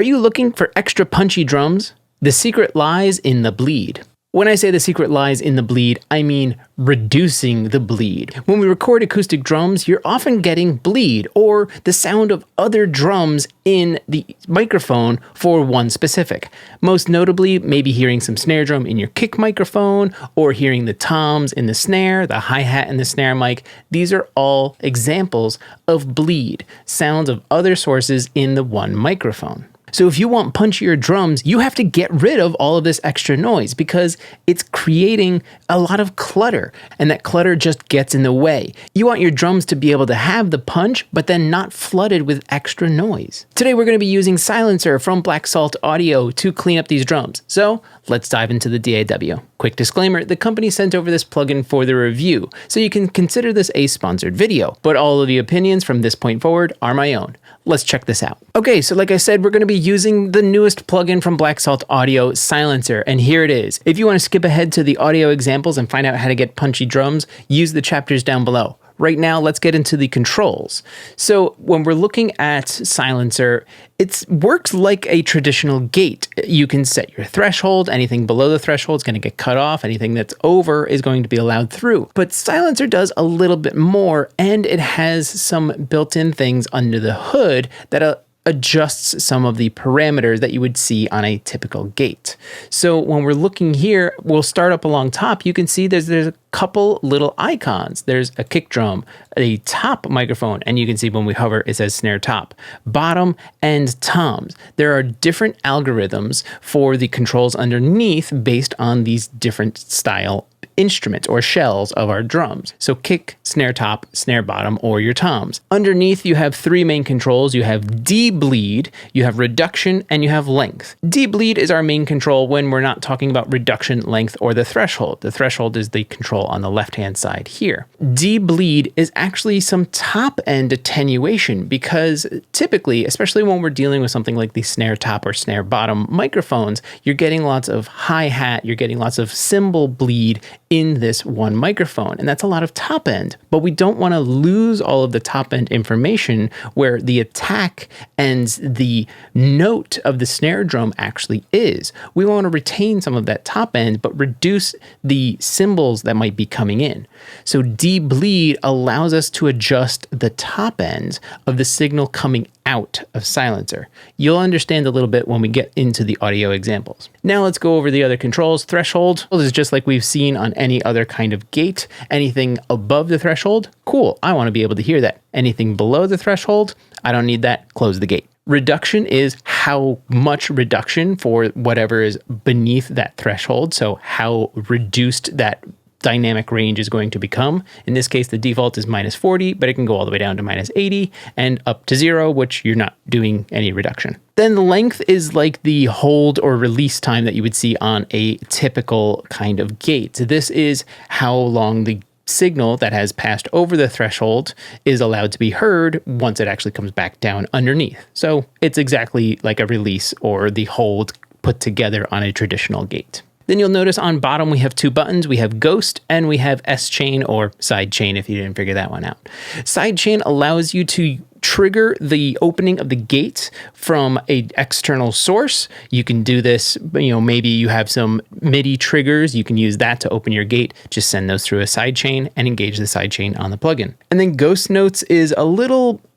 Are you looking for extra punchy drums? The secret lies in the bleed. When I say the secret lies in the bleed, I mean reducing the bleed. When we record acoustic drums, you're often getting bleed or the sound of other drums in the microphone for one specific. Most notably, maybe hearing some snare drum in your kick microphone or hearing the toms in the snare, the hi-hat in the snare mic. These are all examples of bleed, sounds of other sources in the one microphone. So if you want punchier drums, you have to get rid of all of this extra noise because it's creating a lot of clutter, and that clutter just gets in the way. You want your drums to be able to have the punch, but then not flooded with extra noise. Today we're going to be using Silencer from Black Salt Audio to clean up these drums. So let's dive into the DAW. Quick disclaimer, the company sent over this plugin for the review, so you can consider this a sponsored video, but all of the opinions from this point forward are my own. Let's check this out. Okay, so like I said, we're going to be using the newest plugin from Black Salt Audio, Silencer, and here it is. If you want to skip ahead to the audio examples and find out how to get punchy drums, use the chapters down below. Right now, let's get into the controls. So when we're looking at Silencer, it works like a traditional gate. You can set your threshold. Anything below the threshold is going to get cut off. Anything that's over is going to be allowed through. But Silencer does a little bit more, and it has some built-in things under the hood that adjusts some of the parameters that you would see on a typical gate. So when we're looking here, we'll start up along top. You can see there's a couple little icons. There's a kick drum, a top microphone, and you can see when we hover, it says snare top, bottom, and toms. There are different algorithms for the controls underneath based on these different style instruments or shells of our drums. So kick, snare top, snare bottom, or your toms. Underneath, you have three main controls. You have de-bleed, you have reduction, and you have length. De-bleed is our main control when we're not talking about reduction, length, or the threshold. The threshold is the control on the left-hand side here. De-bleed is actually some top-end attenuation because typically, especially when we're dealing with something like the snare top or snare bottom microphones, you're getting lots of hi-hat, you're getting lots of cymbal bleed in this one microphone, and that's a lot of top end. But we don't want to lose all of the top end information where the attack and the note of the snare drum actually is. We want to retain some of that top end, but reduce the cymbals that might be coming in. So de-bleed allows us to adjust the top ends of the signal coming out of Silencer. You'll understand a little bit when we get into the audio examples. Now let's go over the other controls. Threshold is just like we've seen on any other kind of gate. Anything above the threshold, cool, I want to be able to hear that. Anything below the threshold, I don't need that, close the gate. Reduction is how much reduction for whatever is beneath that threshold, so how reduced that dynamic range is going to become. In this case, the default is -40, but it can go all the way down to -80 and up to 0, which you're not doing any reduction. Then the length is like the hold or release time that you would see on a typical kind of gate. This is how long the signal that has passed over the threshold is allowed to be heard once it actually comes back down underneath. So it's exactly like a release or the hold put together on a traditional gate. Then you'll notice on bottom we have two buttons. We have Ghost and we have S-Chain or Side Chain if you didn't figure that one out. Side Chain allows you to trigger the opening of the gate from an external source. You can do this, maybe you have some MIDI triggers. You can use that to open your gate. Just send those through a sidechain and engage the sidechain on the plugin. And then Ghost Notes is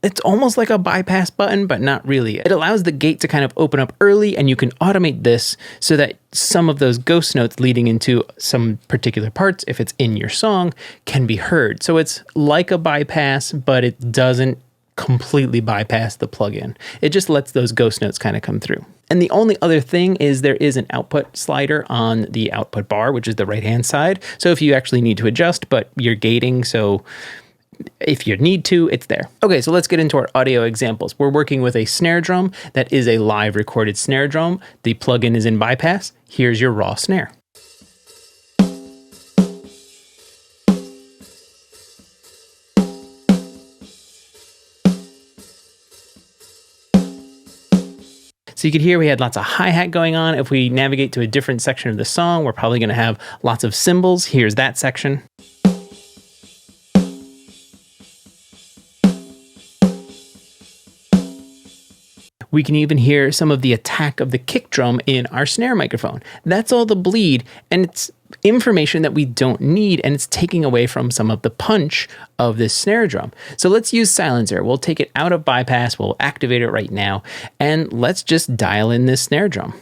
it's almost like a bypass button, but not really. It allows the gate to kind of open up early, and you can automate this so that some of those ghost notes leading into some particular parts, if it's in your song, can be heard. So it's like a bypass, but it doesn't completely bypass the plugin. It just lets those ghost notes kind of come through. And the only other thing is there is an output slider on the output bar, which is the right-hand side. So if you actually need to adjust, but you're gating, so if you need to, it's there. Okay, so let's get into our audio examples. We're working with a snare drum that is a live recorded snare drum. The plugin is in bypass. Here's your raw snare. So you could hear we had lots of hi-hat going on. If we navigate to a different section of the song, we're probably going to have lots of cymbals. Here's that section. We can even hear some of the attack of the kick drum in our snare microphone. That's all the bleed, and it's information that we don't need, and it's taking away from some of the punch of this snare drum. So let's use silencer. We'll take it out of bypass, we'll activate it right now, and let's just dial in this snare drum.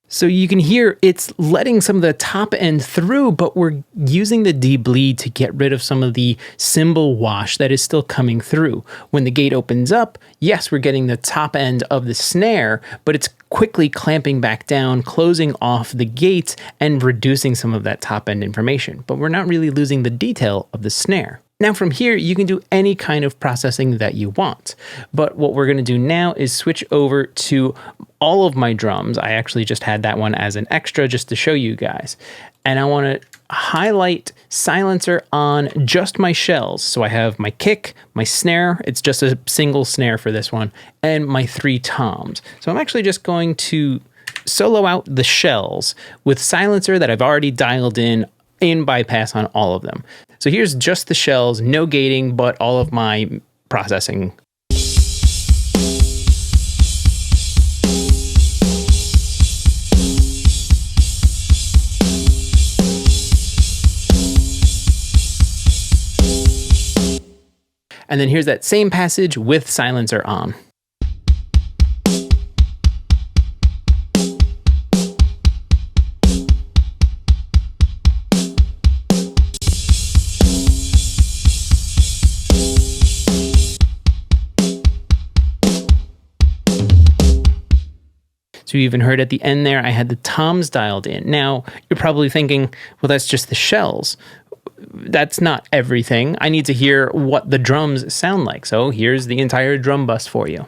So you can hear it's letting some of the top end through, but we're using the debleed to get rid of some of the cymbal wash that is still coming through. When the gate opens up, yes, we're getting the top end of the snare, but it's quickly clamping back down, closing off the gates and reducing some of that top end information, but we're not really losing the detail of the snare. Now from here, you can do any kind of processing that you want, but what we're going to do now is switch over to all of my drums. I actually just had that one as an extra just to show you guys. And I want to highlight silencer on just my shells. So I have my kick, my snare, it's just a single snare for this one, and my 3 toms. So I'm actually just going to solo out the shells with silencer that I've already dialed in bypass on all of them. So here's just the shells, no gating, but all of my processing. And then here's that same passage with silencer on. So you even heard at the end there, I had the toms dialed in. Now, you're probably thinking, well, that's just the shells. That's not everything. I need to hear what the drums sound like. So here's the entire drum bus for you.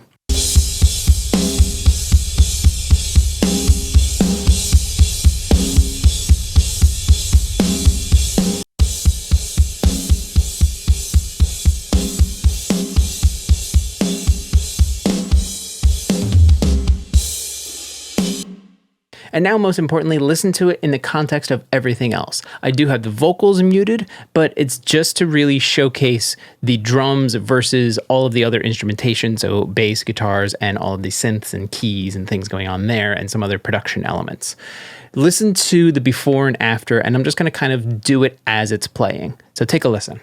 And now, most importantly, listen to it in the context of everything else. I do have the vocals muted, but it's just to really showcase the drums versus all of the other instrumentation, so bass, guitars, and all of the synths and keys and things going on there, and some other production elements. Listen to the before and after, and I'm just going to kind of do it as it's playing. So take a listen.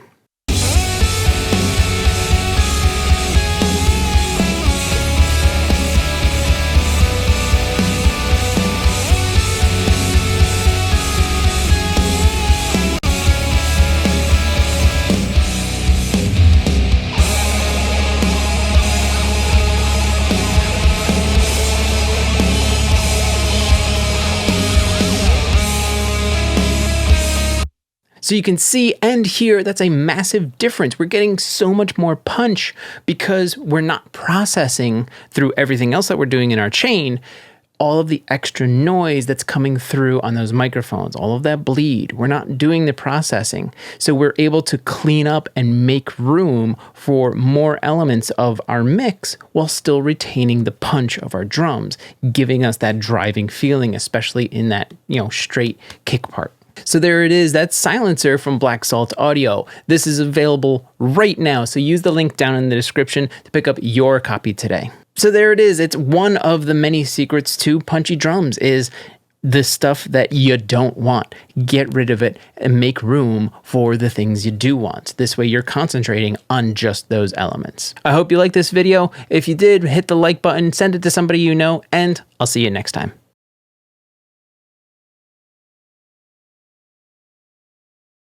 So you can see and hear that's a massive difference. We're getting so much more punch because we're not processing through everything else that we're doing in our chain, all of the extra noise that's coming through on those microphones, all of that bleed. We're not doing the processing. So we're able to clean up and make room for more elements of our mix while still retaining the punch of our drums, giving us that driving feeling, especially in that, straight kick part. So there it is, that's Silencer from Black Salt Audio. This is available right now, so use the link down in the description to pick up your copy today. So there it is, it's one of the many secrets to punchy drums is the stuff that you don't want. Get rid of it and make room for the things you do want. This way you're concentrating on just those elements. I hope you liked this video. If you did, hit the like button, send it to somebody you know, and I'll see you next time.